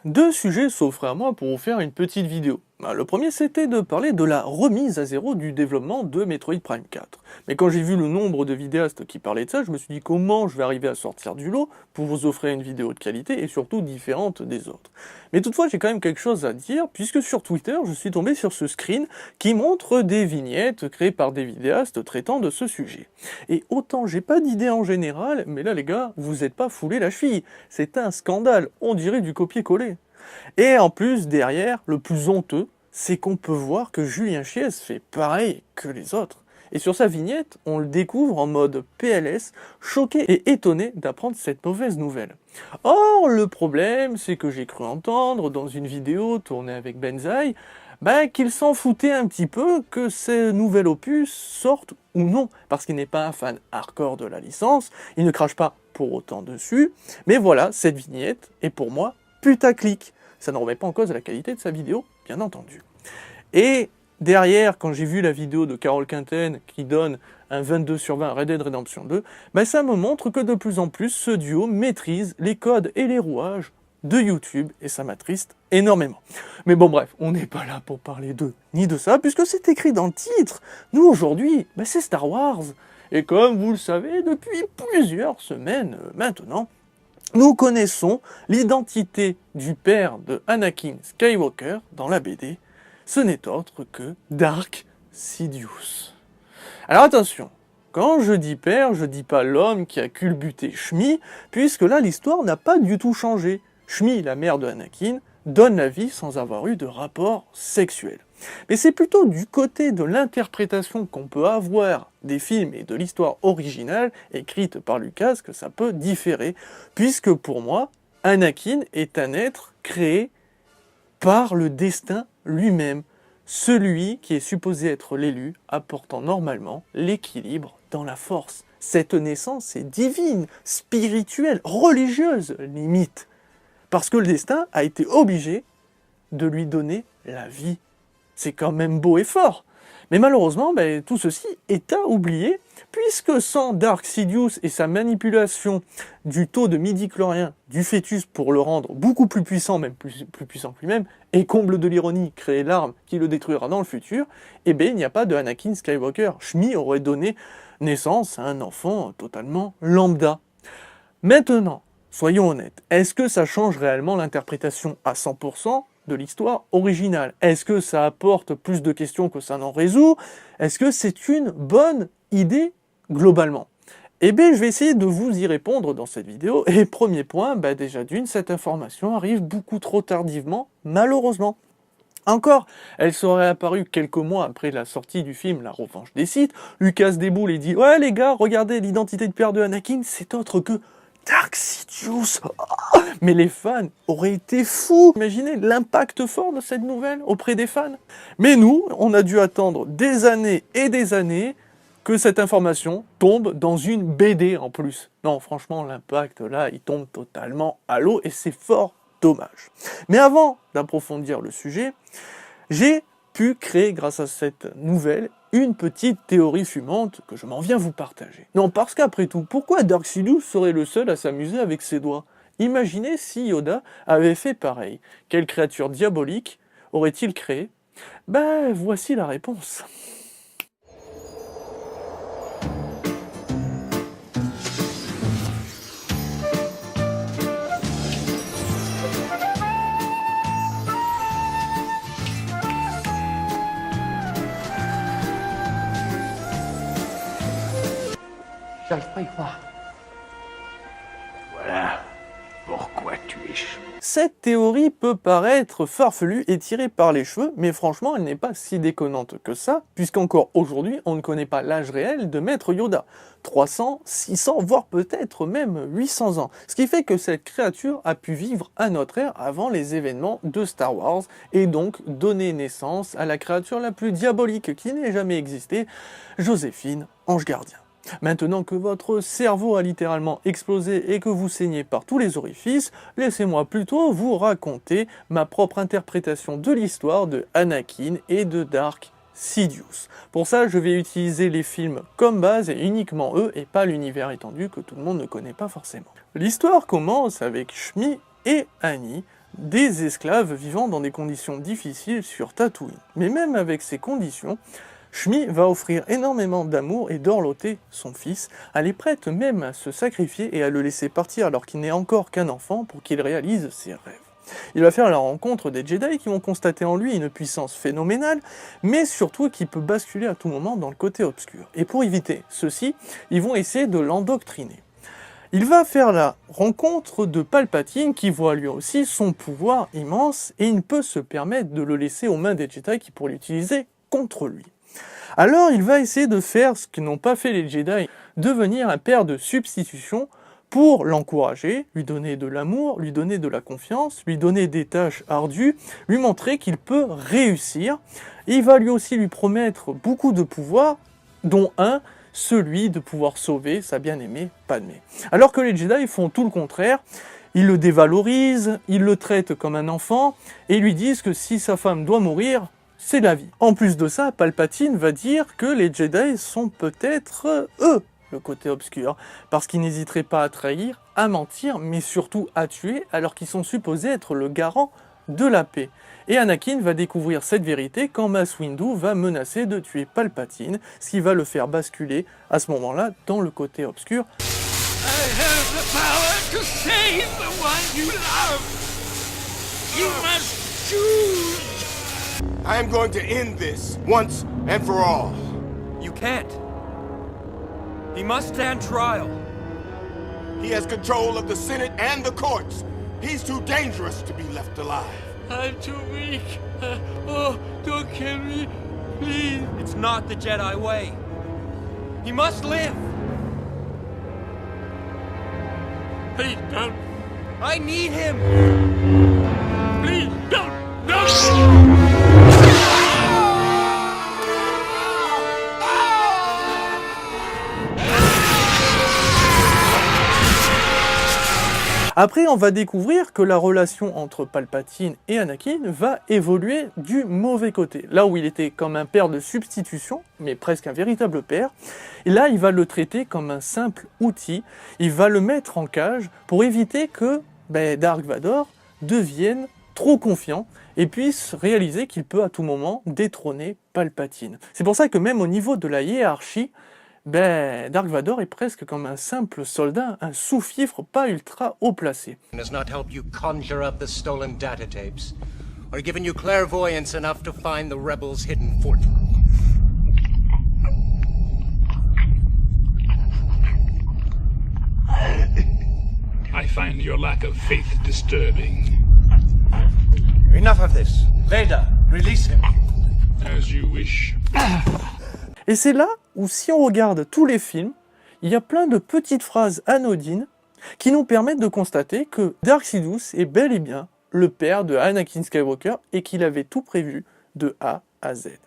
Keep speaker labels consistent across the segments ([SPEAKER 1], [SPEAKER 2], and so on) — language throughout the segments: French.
[SPEAKER 1] Deux sujets s'offraient à moi pour vous faire une petite vidéo. Le premier, c'était de parler de la remise à zéro du développement de Metroid Prime 4. Mais quand j'ai vu le nombre de vidéastes qui parlaient de ça, je me suis dit comment je vais arriver à sortir du lot pour vous offrir une vidéo de qualité et surtout différente des autres. Mais toutefois, j'ai quand même quelque chose à dire, puisque sur Twitter, je suis tombé sur ce screen qui montre des vignettes créées par des vidéastes traitant de ce sujet. Et autant j'ai pas d'idée en général, mais là les gars, vous êtes pas foulés la cheville. C'est un scandale, on dirait du copier-coller. Et en plus, derrière, le plus honteux, c'est qu'on peut voir que Julien Chies fait pareil que les autres. Et sur sa vignette, on le découvre en mode PLS, choqué et étonné d'apprendre cette mauvaise nouvelle. Or, le problème, c'est que j'ai cru entendre dans une vidéo tournée avec Benzaï, qu'il s'en foutait un petit peu que ce nouvel opus sorte ou non, parce qu'il n'est pas un fan hardcore de la licence, il ne crache pas pour autant dessus, mais voilà, cette vignette est pour moi putaclic. Ça ne remet pas en cause la qualité de sa vidéo, bien entendu. Et derrière, quand j'ai vu la vidéo de Carole Quinten qui donne un 22/20 à Red Dead Redemption 2, ça me montre que de plus en plus ce duo maîtrise les codes et les rouages de YouTube, et ça m'attriste énormément. Mais bon bref, on n'est pas là pour parler d'eux ni de ça, puisque c'est écrit dans le titre. Nous aujourd'hui, c'est Star Wars. Et comme vous le savez, depuis plusieurs semaines maintenant, nous connaissons l'identité du père de Anakin Skywalker dans la BD. Ce n'est autre que Dark Sidious. Alors attention, quand je dis père, je dis pas l'homme qui a culbuté Shmi, puisque là l'histoire n'a pas du tout changé. Shmi, la mère de Anakin, donne la vie sans avoir eu de rapport sexuel. Mais c'est plutôt du côté de l'interprétation qu'on peut avoir des films et de l'histoire originale écrite par Lucas que ça peut différer, puisque pour moi, Anakin est un être créé par le destin lui-même, celui qui est supposé être l'élu, apportant normalement l'équilibre dans la force. Cette naissance est divine, spirituelle, religieuse limite, parce que le destin a été obligé de lui donner la vie. C'est quand même beau et fort. Mais malheureusement, tout ceci est à oublier, puisque sans Dark Sidious et sa manipulation du taux de midi-chlorien du fœtus pour le rendre beaucoup plus puissant, même plus puissant que lui-même, et comble de l'ironie, créer l'arme qui le détruira dans le futur, il n'y a pas de Anakin Skywalker. Shmi aurait donné naissance à un enfant totalement lambda. Maintenant, soyons honnêtes, est-ce que ça change réellement l'interprétation à 100% de l'histoire originale? Est-ce que ça apporte plus de questions que ça n'en résout? Est-ce que c'est une bonne idée globalement? Je vais essayer de vous y répondre dans cette vidéo. Et premier point, déjà d'une, cette information arrive beaucoup trop tardivement, malheureusement. Encore, elle serait apparue quelques mois après la sortie du film La Revanche des Sith. Lucas déboule et dit « Ouais les gars, regardez, l'identité de père de Anakin, c'est autre que Dark Sidious !» Mais les fans auraient été fous. Imaginez l'impact fort de cette nouvelle auprès des fans. Mais nous, on a dû attendre des années et des années que cette information tombe dans une BD en plus. Non, franchement, l'impact là, il tombe totalement à l'eau et c'est fort dommage. Mais avant d'approfondir le sujet, j'ai pu créer, grâce à cette nouvelle, une petite théorie fumante que je m'en viens vous partager. Non, parce qu'après tout, pourquoi Dark Sidious serait le seul à s'amuser avec ses doigts? Imaginez si Yoda avait fait pareil. Quelle créature diabolique aurait-il créé? Voici la réponse.
[SPEAKER 2] J'arrive pas à y croire.
[SPEAKER 3] Voilà pourquoi tu es chaud.
[SPEAKER 1] Cette théorie peut paraître farfelue et tirée par les cheveux, mais franchement, elle n'est pas si déconnante que ça, puisqu'encore aujourd'hui, on ne connaît pas l'âge réel de Maître Yoda. 300, 600, voire peut-être même 800 ans. Ce qui fait que cette créature a pu vivre à notre ère avant les événements de Star Wars, et donc donner naissance à la créature la plus diabolique qui n'ait jamais existé, Joséphine, ange gardien. Maintenant que votre cerveau a littéralement explosé et que vous saignez par tous les orifices, laissez-moi plutôt vous raconter ma propre interprétation de l'histoire de Anakin et de Dark Sidious. Pour ça, je vais utiliser les films comme base et uniquement eux et pas l'univers étendu que tout le monde ne connaît pas forcément. L'histoire commence avec Shmi et Annie des esclaves vivant dans des conditions difficiles sur Tatooine. Mais même avec ces conditions, Shmi va offrir énormément d'amour et dorloter son fils. Elle est prête même à se sacrifier et à le laisser partir alors qu'il n'est encore qu'un enfant pour qu'il réalise ses rêves. Il va faire la rencontre des Jedi qui vont constater en lui une puissance phénoménale, mais surtout qui peut basculer à tout moment dans le côté obscur. Et pour éviter ceci, ils vont essayer de l'endoctriner. Il va faire la rencontre de Palpatine qui voit lui aussi son pouvoir immense et il ne peut se permettre de le laisser aux mains des Jedi qui pourraient l'utiliser contre lui. Alors il va essayer de faire ce que n'ont pas fait les Jedi, devenir un père de substitution pour l'encourager, lui donner de l'amour, lui donner de la confiance, lui donner des tâches ardues, lui montrer qu'il peut réussir. Et il va lui aussi lui promettre beaucoup de pouvoirs, dont un, celui de pouvoir sauver sa bien-aimée Padmé. Alors que les Jedi font tout le contraire, ils le dévalorisent, ils le traitent comme un enfant, et lui disent que si sa femme doit mourir, c'est la vie. En plus de ça, Palpatine va dire que les Jedi sont peut-être eux, le côté obscur, parce qu'ils n'hésiteraient pas à trahir, à mentir, mais surtout à tuer, alors qu'ils sont supposés être le garant de la paix. Et Anakin va découvrir cette vérité quand Mace Windu va menacer de tuer Palpatine, ce qui va le faire basculer à ce moment-là dans le côté obscur.
[SPEAKER 4] I have the power to save the one you love. You must choose.
[SPEAKER 5] I am going to end this once and for all.
[SPEAKER 4] You can't. He must stand trial.
[SPEAKER 5] He has control of the Senate and the courts. He's too dangerous to be left alive.
[SPEAKER 4] I'm too weak. Oh, don't kill me, please. It's not the Jedi way. He must live. Please don't. I need him. Please don't. No.
[SPEAKER 1] Après, on va découvrir que la relation entre Palpatine et Anakin va évoluer du mauvais côté. Là où il était comme un père de substitution, mais presque un véritable père, et là, il va le traiter comme un simple outil. Il va le mettre en cage pour éviter que Dark Vador devienne trop confiant et puisse réaliser qu'il peut à tout moment détrôner Palpatine. C'est pour ça que même au niveau de la hiérarchie, Dark Vador est presque comme un simple soldat, un sous-fifre pas ultra haut placé.
[SPEAKER 6] Has not helped you conjure up the stolen data tapes, or given you clairvoyance enough to find the rebels' hidden fortress.
[SPEAKER 3] I find your lack of faith disturbing.
[SPEAKER 6] Enough of this. Vader, release him.
[SPEAKER 3] As you wish.
[SPEAKER 1] Et c'est là où, si on regarde tous les films, il y a plein de petites phrases anodines qui nous permettent de constater que Dark Sidious est bel et bien le père de Anakin Skywalker et qu'il avait tout prévu de A à Z.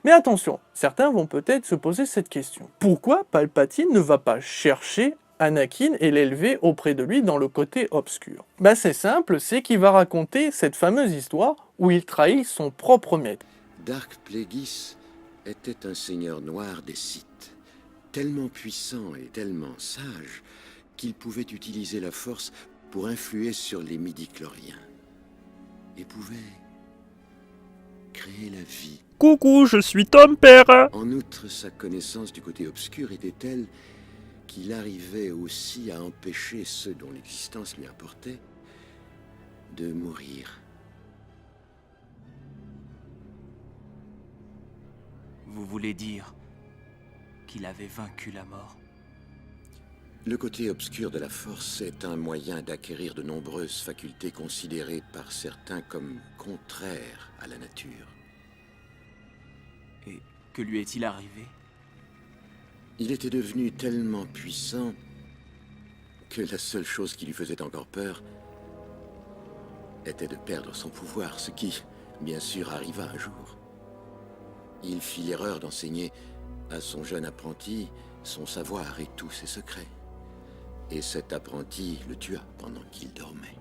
[SPEAKER 1] Mais attention, certains vont peut-être se poser cette question. Pourquoi Palpatine ne va pas chercher Anakin et l'élever auprès de lui dans le côté obscur? C'est simple, c'est qu'il va raconter cette fameuse histoire où il trahit son propre maître.
[SPEAKER 7] Dark Plagueis était un seigneur noir des Sith, tellement puissant et tellement sage qu'il pouvait utiliser la force pour influer sur les midi-chloriens et pouvait créer la vie.
[SPEAKER 8] Coucou, je suis Tom Père.
[SPEAKER 7] En outre, sa connaissance du côté obscur était telle qu'il arrivait aussi à empêcher ceux dont l'existence lui importait de mourir.
[SPEAKER 9] Vous voulez dire qu'il avait vaincu la mort?
[SPEAKER 7] Le côté obscur de la force est un moyen d'acquérir de nombreuses facultés considérées par certains comme contraires à la nature.
[SPEAKER 9] Et que lui est-il arrivé?
[SPEAKER 7] Il était devenu tellement puissant que la seule chose qui lui faisait encore peur était de perdre son pouvoir, ce qui, bien sûr, arriva un jour. Il fit l'erreur d'enseigner à son jeune apprenti son savoir et tous ses secrets. Et cet apprenti le tua pendant qu'il dormait.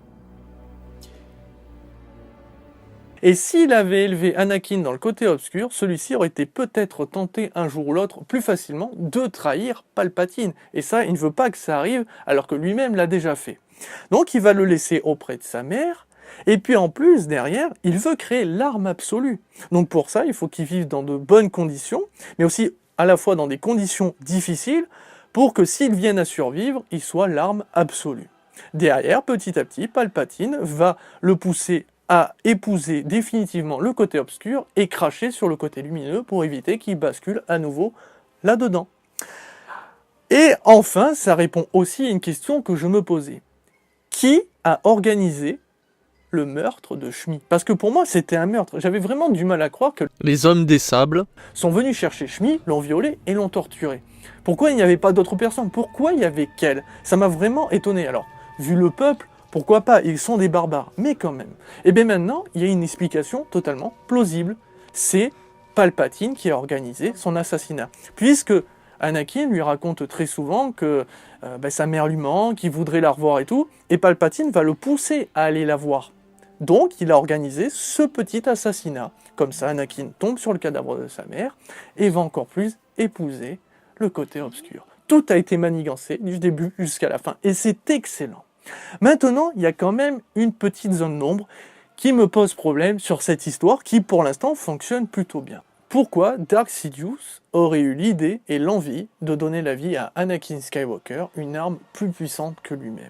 [SPEAKER 1] Et s'il avait élevé Anakin dans le côté obscur, celui-ci aurait été peut-être tenté un jour ou l'autre plus facilement de trahir Palpatine. Et ça, il ne veut pas que ça arrive alors que lui-même l'a déjà fait. Donc il va le laisser auprès de sa mère, Et puis en plus, derrière, il veut créer l'arme absolue. Donc pour ça, il faut qu'il vive dans de bonnes conditions, mais aussi à la fois dans des conditions difficiles, pour que s'ils viennent à survivre, il soit l'arme absolue. Derrière, petit à petit, Palpatine va le pousser à épouser définitivement le côté obscur et cracher sur le côté lumineux pour éviter qu'il bascule à nouveau là-dedans. Et enfin, ça répond aussi à une question que je me posais. Qui a organisé le meurtre de Shmi? Parce que pour moi, c'était un meurtre. J'avais vraiment du mal à croire que
[SPEAKER 8] Les hommes des sables.
[SPEAKER 1] sont venus chercher Shmi, l'ont violé et l'ont torturé. Pourquoi il n'y avait pas d'autres personnes? Pourquoi il y avait qu'elle? Ça m'a vraiment étonné. Alors, vu le peuple, pourquoi pas? Ils sont des barbares, mais quand même. Et bien maintenant, il y a une explication totalement plausible. C'est Palpatine qui a organisé son assassinat. Puisque Anakin lui raconte très souvent que sa mère lui manque, qu'il voudrait la revoir et tout, et Palpatine va le pousser à aller la voir. Donc, il a organisé ce petit assassinat. Comme ça, Anakin tombe sur le cadavre de sa mère et va encore plus épouser le côté obscur. Tout a été manigancé du début jusqu'à la fin, et c'est excellent. Maintenant, il y a quand même une petite zone d'ombre qui me pose problème sur cette histoire qui, pour l'instant, fonctionne plutôt bien. Pourquoi Darth Sidious aurait eu l'idée et l'envie de donner la vie à Anakin Skywalker, une arme plus puissante que lui-même?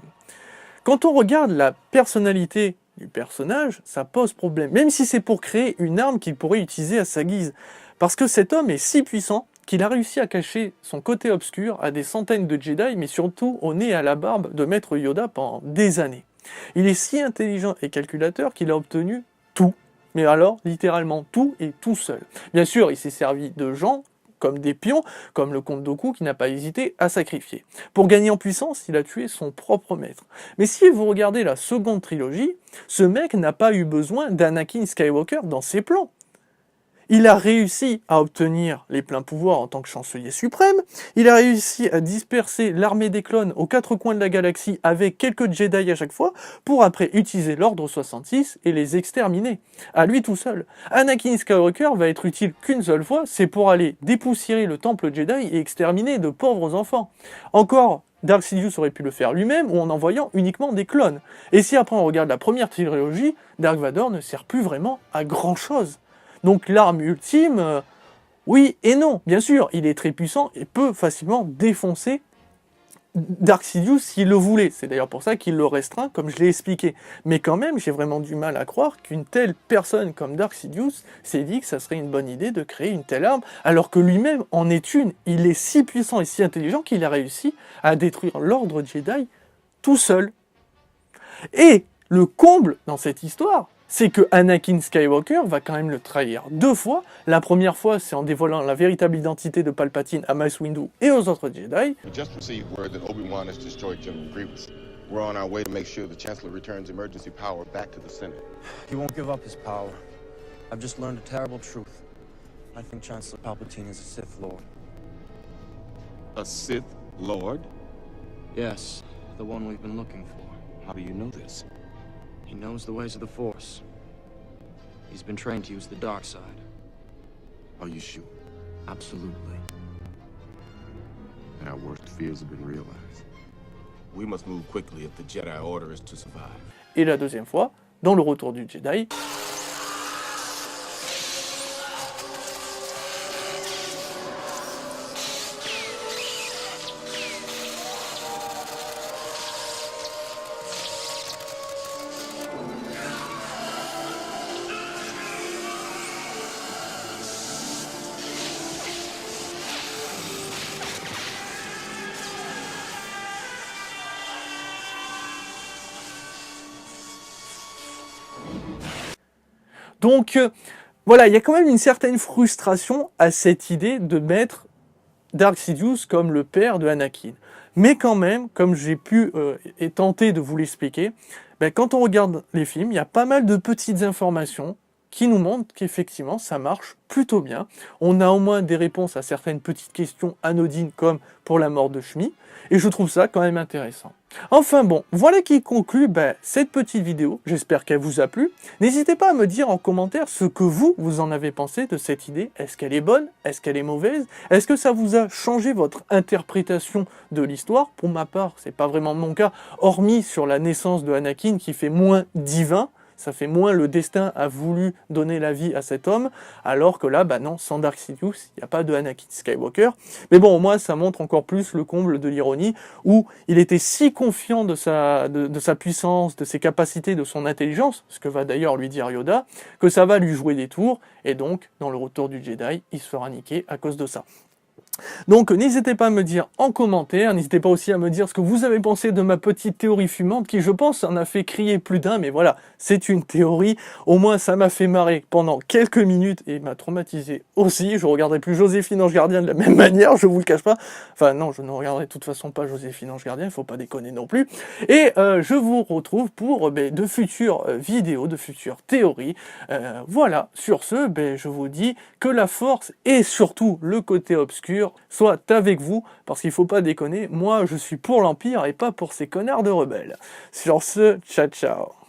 [SPEAKER 1] Quand on regarde la personnalité du personnage, ça pose problème, même si c'est pour créer une arme qu'il pourrait utiliser à sa guise. Parce que cet homme est si puissant qu'il a réussi à cacher son côté obscur à des centaines de Jedi, mais surtout au nez et à la barbe de Maître Yoda pendant des années. Il est si intelligent et calculateur qu'il a obtenu tout. Mais alors, littéralement tout et tout seul. Bien sûr, il s'est servi de gens comme des pions, comme le comte Dooku qui n'a pas hésité à sacrifier. Pour gagner en puissance, il a tué son propre maître. Mais si vous regardez la seconde trilogie, ce mec n'a pas eu besoin d'Anakin Skywalker dans ses plans. Il a réussi à obtenir les pleins pouvoirs en tant que chancelier suprême, il a réussi à disperser l'armée des clones aux quatre coins de la galaxie avec quelques Jedi à chaque fois, pour après utiliser l'ordre 66 et les exterminer, à lui tout seul. Anakin Skywalker va être utile qu'une seule fois, c'est pour aller dépoussiérer le temple Jedi et exterminer de pauvres enfants. Encore, Darth Sidious aurait pu le faire lui-même ou en envoyant uniquement des clones. Et si après on regarde la première trilogie, Dark Vador ne sert plus vraiment à grand chose. Donc l'arme ultime, oui et non. Bien sûr, il est très puissant et peut facilement défoncer Darth Sidious s'il le voulait. C'est d'ailleurs pour ça qu'il le restreint, comme je l'ai expliqué. Mais quand même, j'ai vraiment du mal à croire qu'une telle personne comme Darth Sidious s'est dit que ça serait une bonne idée de créer une telle arme, alors que lui-même en est une. Il est si puissant et si intelligent qu'il a réussi à détruire l'ordre Jedi tout seul. Et le comble dans cette histoire, c'est que Anakin Skywalker va quand même le trahir deux fois. La première fois, c'est en dévoilant la véritable identité de Palpatine à Mace Windu et aux autres Jedi.
[SPEAKER 10] We just received word that Obi-Wan has destroyed General Grievous. We're on our way to make sure the Chancellor returns emergency power back to the Senate.
[SPEAKER 11] He won't give up his power. I've just learned a terrible truth. I think Chancellor Palpatine is a Sith Lord.
[SPEAKER 10] A Sith Lord?
[SPEAKER 11] Yes, the one we've been looking for.
[SPEAKER 10] How do you know this?
[SPEAKER 11] He knows the ways of the Force. He's been trained to use the dark side.
[SPEAKER 10] Are you sure?
[SPEAKER 11] Absolutely.
[SPEAKER 10] And our worst fears have been realized. We must move quickly if the Jedi Order is to survive.
[SPEAKER 1] Et la deuxième fois, dans le Retour du Jedi, donc, voilà, il y a quand même une certaine frustration à cette idée de mettre Darth Sidious comme le père de Anakin. Mais quand même, comme j'ai pu et tenté de vous l'expliquer, quand on regarde les films, il y a pas mal de petites informations qui nous montrent qu'effectivement ça marche plutôt bien. On a au moins des réponses à certaines petites questions anodines comme pour la mort de Shmi, et je trouve ça quand même intéressant. Enfin bon, voilà qui conclut cette petite vidéo, j'espère qu'elle vous a plu. N'hésitez pas à me dire en commentaire ce que vous en avez pensé de cette idée. Est-ce qu'elle est bonne? Est-ce qu'elle est mauvaise? Est-ce que ça vous a changé votre interprétation de l'histoire? Pour ma part, c'est pas vraiment mon cas, hormis sur la naissance de Anakin qui fait moins divin. ça fait moins le destin a voulu donner la vie à cet homme, alors que là, bah non, sans Dark Sidious, il n'y a pas de Anakin Skywalker. Mais bon, au moins, ça montre encore plus le comble de l'ironie, où il était si confiant de sa puissance, de ses capacités, de son intelligence, ce que va d'ailleurs lui dire Yoda, que ça va lui jouer des tours, et donc, dans le retour du Jedi, il se fera niquer à cause de ça. Donc n'hésitez pas à me dire en commentaire, n'hésitez pas aussi à me dire ce que vous avez pensé de ma petite théorie fumante, qui je pense en a fait crier plus d'un, mais voilà, c'est une théorie, au moins ça m'a fait marrer pendant quelques minutes, et m'a traumatisé aussi, je regarderai plus Joséphine Ange Gardien de la même manière, je vous le cache pas, enfin non, je ne regarderai de toute façon pas Joséphine Ange Gardien, il faut pas déconner non plus, et je vous retrouve pour de futures vidéos, de futures théories, voilà, sur ce, je vous dis que la force, et surtout le côté obscur, soit avec vous, parce qu'il faut pas déconner, moi je suis pour l'Empire et pas pour ces connards de rebelles. Sur ce, ciao ciao.